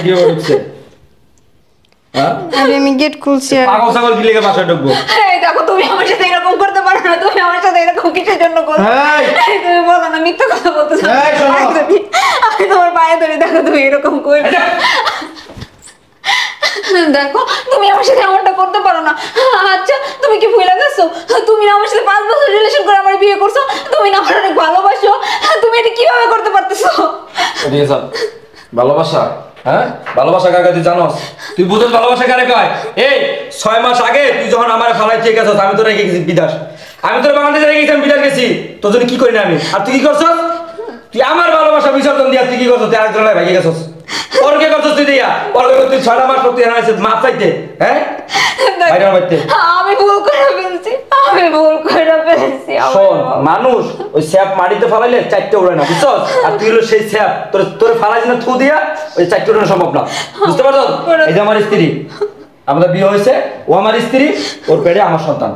কিভাবে ঢুকছে? হ্যাঁ আমি গেট খুলছি পাগল ছাগল কি লেগে বাসায় ঢুকবো? এই দেখো তুমি আমার সাথে এরকম করতে পারো না, তুমি আমার সাথে এরকম কিসের জন্য করছো? এই তুমি বলো না, মিথ্যা কথা বলতেছো। আমি তোমার পায়ে ধরে, দেখো তুমি এরকম করবে। দেখো তুমি আমার সাথে এমনটা করতে পারো না। আচ্ছা তুমি কি ভুলে গেছো? তুমি না আমার সাথে 5 বছর রিলেশন করে আমার বিয়ে করছো, তুমি না আমার অনেক ভালোবাসো, তুমি এটা কিভাবে করতে পারতেছো? ঠিক আছে ভালোবাসা, হ্যাঁ ভালোবাসা কাকে তুই জানোস? তুই বুঝোস ভালোবাসা কারে কয়? এই 6 মাস আগে তুই যখন আমার ফালাই ঠিক আছিস, আমি তো রেখে গেছি বিদেশ, আমি তোর বাংলাদেশে রেখে গেছি, আমি বিদেশ গেছি, তোর জন্য কি করি না আমি? আর তুই কি করছস? তুই আমার ভালোবাসা বিসর্জন দিয়া তুই কি করছস? তুই আরেকজনের ভাইকে গেছস, ওর কে করছস তুই দিয়া? ওর তুই 6 মাস পর তুই আনাইছিস মাপ চাইতে, হ্যাঁ বাইরে বাইতে। আমি ভুল করে ফেলছি, আমি ভুল করে ফেলছি। শোন, মানুষ ওই স্যাপ মাটিতে ফালাইলে 4টে ওড়ে না, বুঝছস? আর তুই হলো সেই স্যাপ, তোর ফালাইছ না থু দিয়া, ওই 4টে ওড়ানো সম্ভব না, বুঝতে পারছস? এই যে আমার স্ত্রী, আমাদের বিয়ে হয়েছে, ও আমার স্ত্রী, ওর পেটে আমার সন্তান।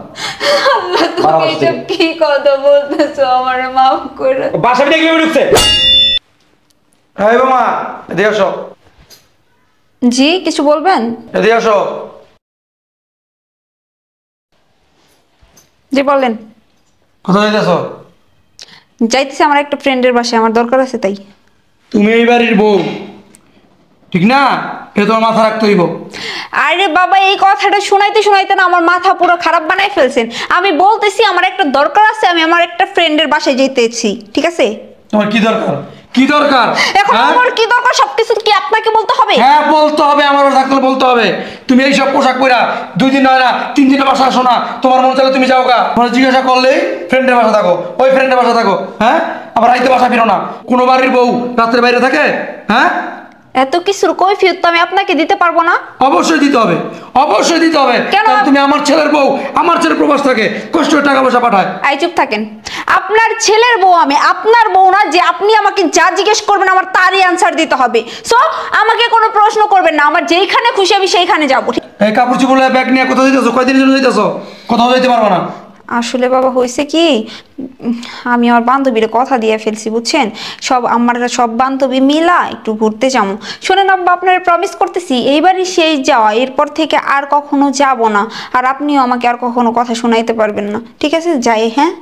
আল্লাহ তুমি এসব কি কথা বলতেছো? আমারে মাফ করে। বাসা থেকে কিভাবে ঢুকছে? এই বাবা এদিকে আসো, জি কিছু বলবেন? এদিকে আসো। জি বলেন। কোথায় যাইতেছো? যাইতেছি আমার একটা ফ্রেন্ডের বাসায়, আমার দরকার আছে তাই। তুমি এই বাড়ির বউ, ঠিক না? এটা তোমার মাথা রাখতে হইব। আরে বাবা এই কথাটা শুনাইতে শুনাইতে না আমার মাথা পুরো খারাপ বানাই ফেলছেন। আমি বলতেছি আমার একটা দরকার আছে, আমি আমার একটা ফ্রেন্ডের বাসায় যেতেছি, ঠিক আছে? তোমার কি দরকার? কি দরকার এখন আমার কি দরকার সবকিছু কি আপনাকে বলতে হবে? হ্যাঁ বলতে হবে, আমারও থাকলে বলতে হবে। তুমি এইসব পোশাক পরা 2 দিন হয় না 3 দিনের বাসা আসো না, তোমার মন চাইলে তুমি যাও গা। তোমার জিজ্ঞাসা করলেই ফ্রেন্ডের বাসা থাকো, ওই ফ্রেন্ডের বাসা থাকো, হ্যাঁ? আবার রাইতে বাসা ফিরো না। কোনো বাড়ির বউ রাত্রে বাইরে থাকে? হ্যাঁ এত কিছুর কৈফিয়ত তো আমি আপনাকে দিতে পারবো না। অবশ্যই দিতে হবে, অবশ্যই দিতে হবে। কেন? কারণ তুমি আমার ছেলের বউ, আমার ছেলে প্রবাস থাকে, কষ্ট করে টাকা পয়সা পাঠায়। আই চুপ থাকেন। আপনার ছেলের বউ আমি, আপনার বউ না যে আপনি আমাকে যা জিজ্ঞেস করবেন আমার তারই অ্যান্সার দিতে হবে। সো আমাকে কোনো প্রশ্ন করবেন না, আমার যেইখানে খুশি আমি সেইখানে যাবো। এই কাপড় চোপড় ব্যাগ নিয়ে কোথাও যেতেছো? কয়দিনের জন্য যেতেছো? কোথাও যেতে পারবো না। আসলে বাবা হয়েছে কি, আমি আমার বান্ধবীর কথা দিয়ে ফেলছি বুঝছেন। আমার সব বান্ধবী মিলা একটু ঘুরতে যাবো। শোনেন আব্বা, আপনার প্রমিস করতেছি এইবারই সেই যাওয়া, এরপর থেকে আর কখনো যাব না। আর আপনিও আমাকে আর কখনো কথা শোনাইতে পারবেন না, ঠিক আছে? যাই, হ্যাঁ?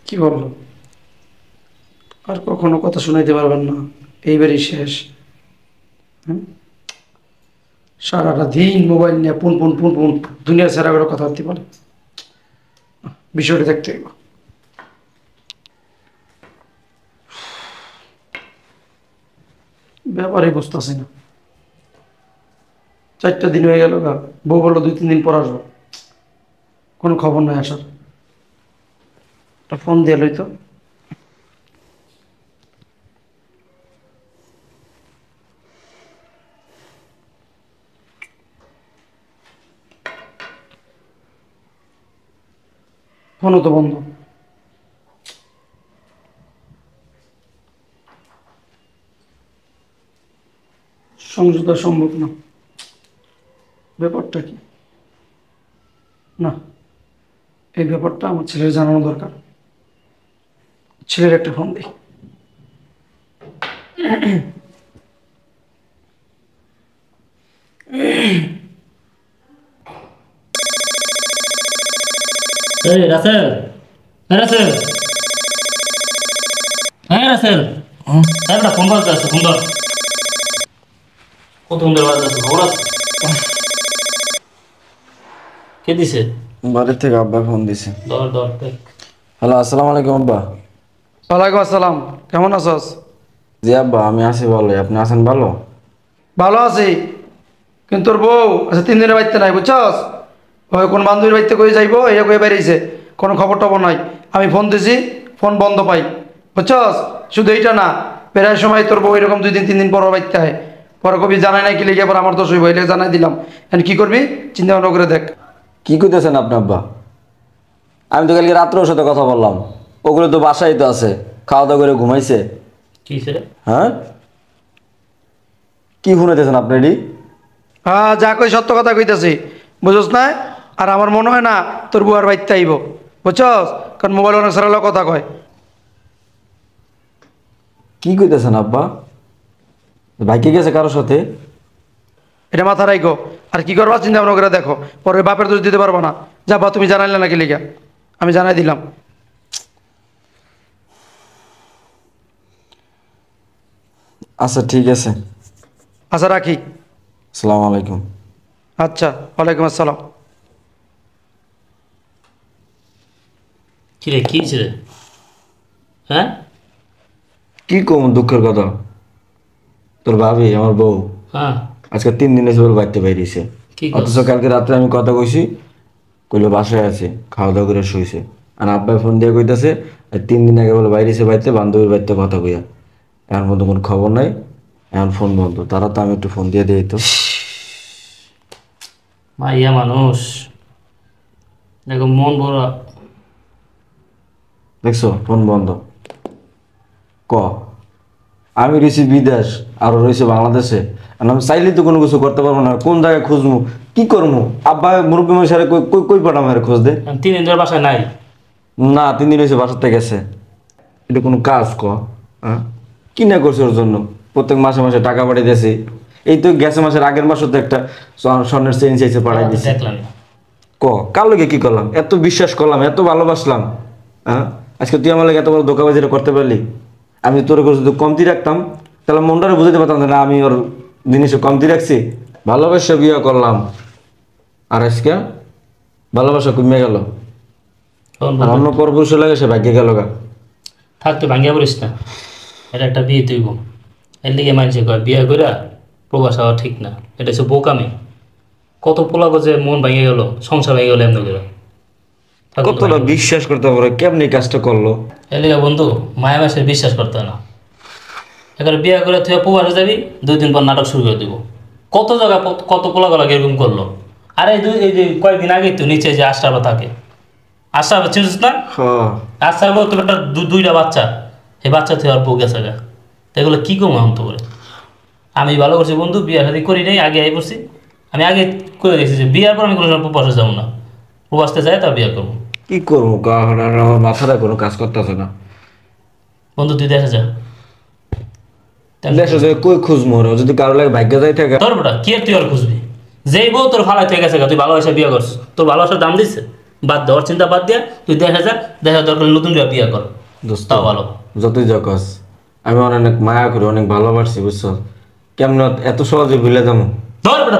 কি বললো? আর কখনো কথা শুনাইতে পারবেন না, এইবারই শেষ। সারাটা দিন মোবাইল নিয়ে পুন পুন পুন পুন দুনিয়ার সারা করে কথা বলতে পারে। বিষয়টা দেখতে হইব। ব্যাপারই বুঝতেছি না। 4টা দিন হয়ে গেল গা, বউ বললো 2-3 দিন পর আসবো, কোনো খবর নাই আসার। একটা ফোন দিয়ে লইতো। ফোনও তো বন্ধ। সংযুক্ত সম্ভব না। ব্যাপারটা কি? না, এই ব্যাপারটা আমার ছেলের জানানো দরকার। ছেলের একটা ফোন দিই। এই রাসেল, রাসেল, হ্যাঁ রাসেল, একটা ফোন বাজতে আছে, ফোন ধর। কত সুন্দর বাজতে আছে, খবর আছে? কে দিছে? বাড়ির থেকে আব্বা ফোন দিছে। ধর ধর দেখ। হ্যালো, আসসালামু আলাইকুম আব্বা। ওয়ালাইকুম আসসালাম, কেমন আছস? জি আব্বা আমি আছি ভালো, আপনি আছেন ভালো? ভালো আছি, কিন্তু তোর বউ আচ্ছা 3 দিনের বাড়িতে নাই, বুঝছস? ওই কোন বান্ধবীর বাড়িতে কই যাইবো এই কয়ে বেরিয়েছে, কোনো খবর টবর নাই। আমি ফোন দিছি, ফোন বন্ধ পাই, বুঝছস? শুধু এইটা না, প্রায় সময় তোর বউ এরকম 2 দিন 3 দিন পর বাড়িতে আয়। পরে কবি জানাই নাই কি লিখে, পর আমার দোষ হইব, এটা জানাই দিলাম। এখন কি করবি চিন্তা ভাবনা করে দেখ। কি কইতেছেন আপনি আব্বা? আমি তো কালকে রাত্রে ওর সাথে কথা বললাম, ওগুলো তো বাসায় তো আছে, খাওয়া দাওয়া করে ঘুমাইছে। কি রে? হ্যাঁ কি শুনাইতেছেন আপনি এডি? হ্যাঁ যা কই সত্য কথা কইতেছি, বুঝছস না? আর আমার মনে হয় না তোর বউ আর বাড়িতে আইব, বুঝছস? কারণ মোবাইল অনেক সারা কথা কয়। কি কইতেছেন আব্বা? বাইকে গেছে কারোর সাথে? এটা মাথা রাখো। আর কি করবা চিন্তা ভাবনা করে দেখো, পরে বাপের দোষ দিতে পারবো না। যা বা তুমি জানাইলে নাকি লিগা, আমি জানাই দিলাম। আচ্ছা ঠিক আছে, আচ্ছা রাখি। আসসালামু আলাইকুম। আচ্ছা, ওয়ালাইকুম আসসালাম। কি রে, কি হয়েছে রে? হ্যাঁ, কি কম দুঃখের কথা, তোর ভাবি আমার বউ হ্যাঁ, আজকে 3 দিন এসে বাড়িতে বাইরেছে। কি অথচ কালকে রাত্রে আমি কথা কইছি, কইলো বাসায় আছে, খাওয়া দাওয়া করে শুইছে। আর আব্বাই ফোন দিয়ে কইতাছে 3 দিন আগে বলে বাইরেছে বাড়িতে, বান্ধবীর বাড়িতে কথা কইয়া। এখন পর্যন্ত কোনো খবর নাই, এখন ফোন বন্ধ। তারা তো আমি একটু ফোন দিয়ে দিই তো। মাইয়া মানুষ, দেখো মন বড়। দেখছো ফোন বন্ধ। ক আমি রয়েছি বিদেশ আর রয়েছে বাংলাদেশে, আর আমি চাইলে তো কোনো কিছু করতে পারবো না। কোন জায়গায় খুঁজবো, কি করবো? আব্বা মুরব্বী মশারে কই কই পাঠাম আর খোঁজ দে। 3 দিন ধরে বাসায় নাই। না 3 দিন হয়েছে বাসাতে গেছে। এটা কোনো কাজ ক? হ্যাঁ, কি না করছে ওর জন্য? প্রত্যেক মাসে মাসে টাকা পাঠিয়ে দিয়েছি। এই তো গেছে মাসের আগের মাসে তো একটা স্বর্ণের চেন চাইছে, পাঠাই দিয়েছে। দেখলাম না। ক কার লগে কি করলাম? এত বিশ্বাস করলাম, এত ভালোবাসলাম, হ্যাঁ? আজকে তুই আমার লাগে এত বড় ধোকাবাজিটা করতে পারলি। আমি তোর কাছে যদি কমতি রাখতাম তাহলে মনটারে বুঝতে পারতাম না আমি ওর জিনিসে কমতি রাখছি। ভালোবাসা বিয়ে করলাম, আর আজকে ভালোবাসা কমে গেল। আর অন্য পরপুরুষে লাগে সে ভাগ্যে গেল গা। থাক, তুই ভাঙ্গিয়া পড়িস না। এটা একটা বিয়ে তুইব, এর লিগে মানুষে কয় বিয়ে করে প্রবাস হওয়া ঠিক না। এটা হচ্ছে বোকামি। কত পোলা যে মন ভেঙে গেল, সংসার ভেঙে গেল এমনি করে। কতটা বিশ্বাস করতে পারে, কেমনি কাজটা করলো? এর লিগে বন্ধু মায়া মাসের বিশ্বাস করতে হয় না। এখানে বিয়ে করে তুই প্রবাসে যাবি, 2 দিন পর নাটক শুরু করে দিব। কত জায়গায় কত পোলা গলা এরকম করলো। আর এই যে কয়েকদিন আগে তো নিচে যে আশরাফা থাকে, আশরাফা চিনিস না? হ্যাঁ, আশরাফা তোর একটা 2টা বাচ্চা, এই বাচ্চা তুই আর বউ গেছে গা। তো এগুলো কী কম অন্ত করে? আমি ভালো করছি বন্ধু, বিয়ে শাদি করি নাই, আগে আই করছি। আমি আগে করে দিয়েছি যে বিয়ের পর আমি কোনো সময় প্রবাসে যাবো না, প্রবাসতে যাই তা বিয়ে করবো। কি করবো? আমার মাথাটা কোনো কাজ করতেছে না। বন্ধু তুই দেখা যা, দেশে যে কই খুঁজবো ওরা? যদি কারো লাগে ভাগ্য যাই থাকে। তোর বেটা কি আর তুই আর খুঁজবি? যেই বউ তোর ফালাই থেকে গেছে গা, তুই ভালোবাসা বিয়ে করছিস, তোর ভালোবাসার দাম দিচ্ছে, বাদ দেওয়ার চিন্তা বাদ দিয়া তুই দেখা যা, দেখা দরকার নতুন করে বিয়ে কর, দোস্ত তাও ভালো। যতই যকস, আমি অনেক মায়া করি, অনেক ভালোবাসি, বুঝছো? কেমন এত সহজে ভুলে যাবো? ধর বেটা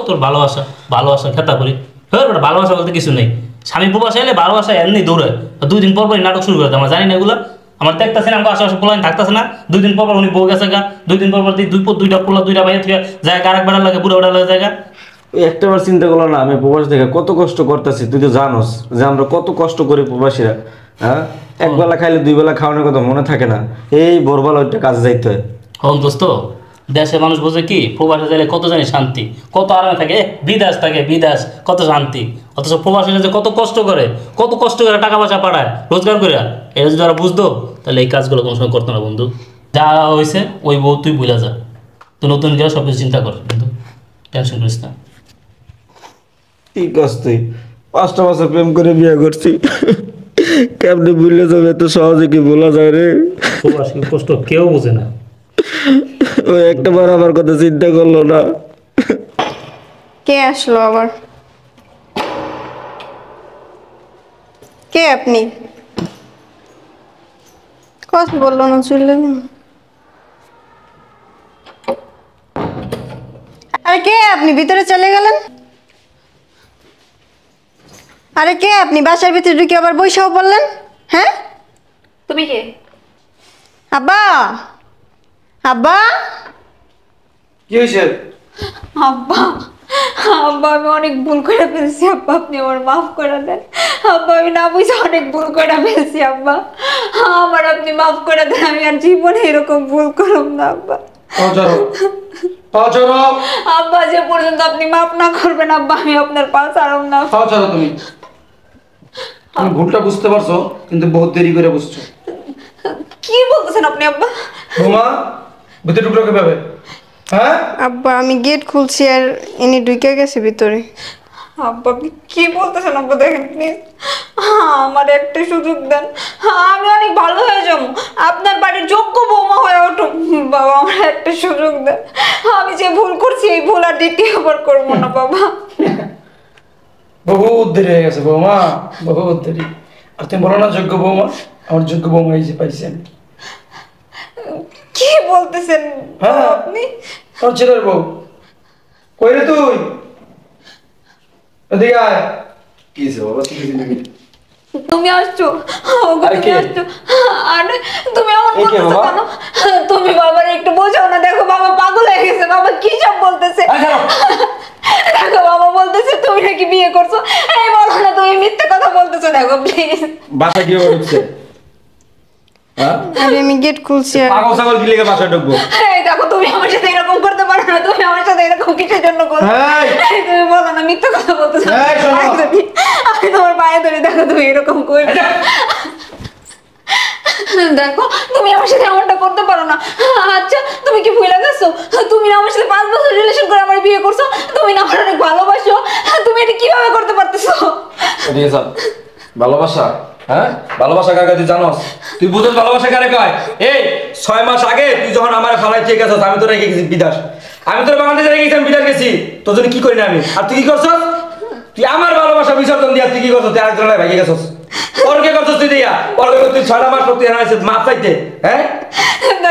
তোর ভালোবাসা ভালোবাসা খেতা করি। ধর বেটা ভালোবাসা বলতে কিছু নেই। স্বামী প্রবাসে এলে ভালোবাসা এমনি দৌড়ে। 2 দিন পর পরই নাটক শুরু করে দেয়। আমরা জানি না এগুলো, আমার দেখতেছে না, আমাকে আশেপাশে পোলাইন থাকতেছে না। 2 দিন পর পর উনি বউ গেছে গা, 2 দিন পর পর 2টা পোলা 2টা বাইরে থেকে যায়, আরেক বেড়া লাগে, বুড়া বেড়া লাগে জায়গা। ওই একটাবার চিন্তা করলো না, আমি প্রবাস থেকে কত কষ্ট করতেছি। তুই তো জানোস যে আমরা কত কষ্ট করি প্রবাসীরা, হ্যাঁ? একবেলা খাইলে 2 বেলা খাওয়ানোর কথা মনে থাকে না। এই ভোরবেলা ওইটা কাজে যাইতে হয়। হন দোস্ত, দেশের মানুষ বোঝে কি প্রবাসে গেলে কত জানি শান্তি, কত আরামে থাকে। বিদেশ থাকে, বিদেশ কত শান্তি। অথচ প্রবাসে যে কত কষ্ট করে, কত কষ্ট করে টাকা পয়সা পাঠায় রোজগার করে, এটা যদি ওরা বুঝতো তাহলে এই কাজগুলো কোনো সময় করতো না বন্ধু। যা হয়েছে ওই বউ তুই ভুলে যা, তুই নতুন গিয়ে সব কিছু চিন্তা কর, কিন্তু টেনশন করিস না। ঠিক আছে, তুই 5টা বছর প্রেম করে বিয়ে করছি, কেমনি ভুলে যাবে? এত সহজে কি বলা যায় রে? প্রবাসী কষ্ট কেউ বোঝে না। ওই একটাবার আমার কথা চিন্তা করলো না। কে আসলো আবার? কে আপনি? কথা বললো না, চলে গেল। আরে কে আপনি? ভিতরে চলে গেলেন? আরে কে আপনি? বাসার ভিতরে ঢুকে আবার বৈশাও বললেন? হ্যাঁ, তুমি কে? আব্বা, আব্বা, কি হয়েছে? আব্বা, আব্বা আমি অনেক ভুল করে ফেলছি আব্বা, আপনি আমার মাফ করে দেন আব্বা। আমি না বুঝে অনেক ভুল করে ফেলছি আব্বা, আমার আপনি মাফ করে দেন। আমি আর জীবনে এরকম ভুল করব না আব্বা। আব্বা যে পর্যন্ত আপনি মাফ না করবেন আব্বা, আমি আপনার পা ছাড়ব না। তুমি তুমি ভুলটা বুঝতে পারছো, কিন্তু বহুত দেরি করে বুঝছো। কি বলতেছেন আপনি আব্বা? বৌমা, ভিতরে ঢুকলো কিভাবে? হ্যাঁ, আব্বা আমি গেট খুলছি আর ইনি ঢুকে গেছে ভিতরে। আব্বা আপনি কি বলতেছেন আব্বা? দেখেন প্লিজ, আমার একটা সুযোগ দেন, আমি অনেক ভালো হয়ে যাবো, আপনার বাড়ির যোগ্য বৌমা হয়ে উঠুন। বাবা আমার একটা সুযোগ দেন, আমি যে ভুল করছি এই ভুল আর দ্বিতীয়বার করবো না বাবা। বহুত দেরি হয়ে গেছে বৌমা, বহুত দেরি। আর তুমি বলো না যোগ্য বৌমা, আমার যোগ্য বৌমা এই যে পাইছি আমি। কি বলতেছেন হ্যাঁ আপনি? তোর ছেলের বউ। কই রে তুই? এদিকে আয়। কি হয়েছে বাবা? কি হয়েছে? তুমি আসছো, ওগো আরে তুমি কে? আসছো। আরে তুমি এমন এই কে করতেছো বাবা? কেন? তুমি বাবার একটু বোঝাও না, দেখো বাবা পাগল হয়ে গেছে, বাবা কি সব বলতেছে। দেখো বাবা বলতেছে তুমি নাকি বিয়ে করছো, এই বলো না তুমি মিথ্যে কথা বলতেছো, দেখো প্লিজ। বাসা কি ঢুকছে? হ্যাঁ আরে আমি গেট খুলছি আর পাগল ছাগল কি লেগে বাসা ঢুকবো? এই দেখো তুমি আমার সাথে এরকম করতে পারো না, তুমি আমার সাথে এরকম কিসের জন্য করছো? এই! এই তুমি বলো না মিথ্যে কথা বলতেছো। এই, শোনো। আমি তোমার পায়ে ধরে, দেখো তুমি এরকম করছো। দেখো তুমি আমার সাথে এমনটা করতে পারো না। আচ্ছা তুমি কি ভুলে গেছো? তুমি না আমার সাথে 5 বছর রিলেশন করে আমার বিয়ে করছো, তুমি না আমার অনেক ভালোবাসো, তুমি এটা কিভাবে করতে পারতেছো? এদিকে চল। ভালোবাসা, হ্যাঁ ভালোবাসা কাকে তুই জানোস? তুই বুঝোস ভালোবাসা কারে কয়? এই 6 মাস আগে তুই যখন আমার ফালাই ঠিক আছিস, আমি তো রেখে গেছি বিদেশ, আমি তোর বাংলাদেশে রেখে গেছি, আমি বিদেশ গেছি, তোর জন্য কি করি না আমি? আর তুই কি করছস? তুই আমার ভালোবাসা বিসর্জন দিয়া তুই কি করছস? তুই আরেকজনের ভাগে গেছস। ওর কে করছস তুই দিয়া? ওর কে তুই 6 মাস তুই আনাইছিস মাপ চাইতে, হ্যাঁ?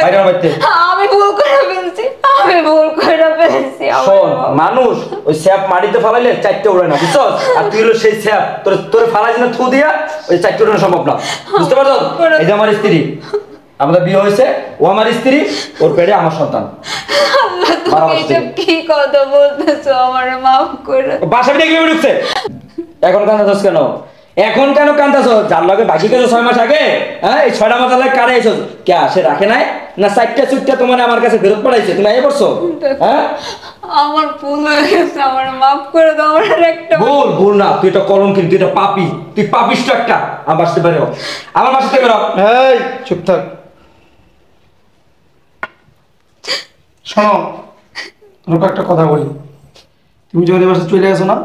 বাইরে বাইতে। আমি ভুল করে ফেলছি, আমি ভুল করে ফেলছি। শোন, মানুষ ওই স্যাপ মাটিতে ফালাইলে 4টে উড়ে না, বুঝছস? আর তুই হলো সেই স্যাপ, তোর ফালাইছ না থু দিয়া, ওই 4টে উড়ানো সম্ভব না, বুঝতে পারছস? এই যে আমার স্ত্রী, আমাদের বিয়ে হয়েছে, ও আমার স্ত্রী, ওর পেটে আমার সন্তান। তুমি এসব কি কথা বলতেছো? আমার মাফ করে বাসা ভিতরে কিভাবে ঢুকছে? এখন কান্দাছস কেন? এখন কেন কান্দাছস? যার লগে বাকি গেছো 6 মাস আগে, হ্যাঁ এই 6টা মাস আগে কারে আইছস? কে সে রাখে নাই না? 4টা চুটটা তোমার আমার কাছে ফেরত পড়াইছে, তুমি আই পড়ছো? হ্যাঁ আমার ভুল হয়ে গেছে, আমার মাফ করে দাও। আমার আর একটা ভুল না, তুই এটা কলঙ্কিনী, তুই এটা পাপী, তুই পাপিষ্ট একটা। আমার বাসা থেকে বেরো, আমার বাসা থেকে বেরো। এই চুপ থাক। শোনো, তোমাকে একটা কথা বলি। তুমি যখন এবার চলে গেছো না,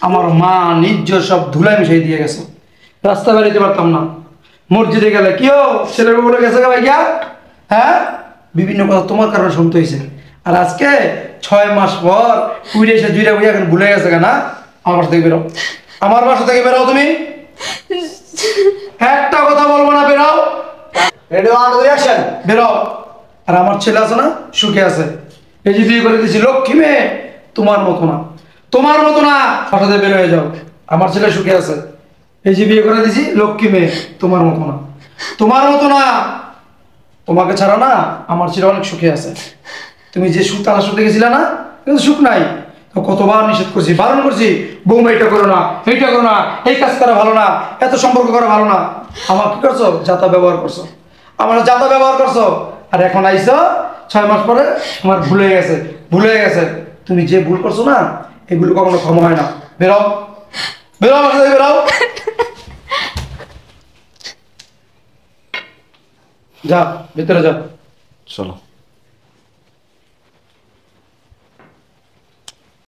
আমার মা নিজ সব ধুলাই মিশাই দিয়ে গেছো। রাস্তা বেরোতে পারতাম না। মসজিদে গেলে কিও ছেলের বলে গেছে গা ভাইয়া, হ্যাঁ বিভিন্ন কথা তোমার কারণে শুনতে হয়েছে। আর আজকে 6 মাস পর উইরে এসে জুইরা বইয়া এখন ভুলে গেছে গা না? আমার বাসা থেকে বেরো, আমার বাসা থেকে বেরো। তুমি একটা কথা বলবো না, বেরাও। Ready one two action. বেরো। আর আমার ছেলে আছে না, সুখে আছে। এই যে বিয়ে করে দিয়েছি লক্ষ্মী মেয়ে, তোমার মতো না, তোমার মতো না। হঠাৎ বের হয়ে যাও, আমার ছেলে সুখে আছে। এই যে বিয়ে করে দিয়েছি লক্ষ্মী মেয়ে, তোমার মতো না, তোমার মতো না। তোমাকে ছাড়া না আমার ছেলে অনেক সুখে আছে। তুমি যে সুখ তারা শুতে গেছিলে না, কিন্তু সুখ নাই। তো কতবার নিষেধ করছি, বারণ করছি, বৌমা এটা করো না, এইটা করো না, এই কাজ করা ভালো না, এত সম্পর্ক করা ভালো না। আমার কি করছো? যাতা ব্যবহার করছো, আমার যাতা ব্যবহার করছো। আর এখন আইসো 6 মাস পরে, আমার ভুল হয়ে গেছে, ভুল হয়ে গেছে। তুমি যে ভুল করছো না, এগুলো কখনো ক্ষমা হয় না। বেরো, বেরো আমার সাথে বেরো। যা ভিতরে যা। চলো।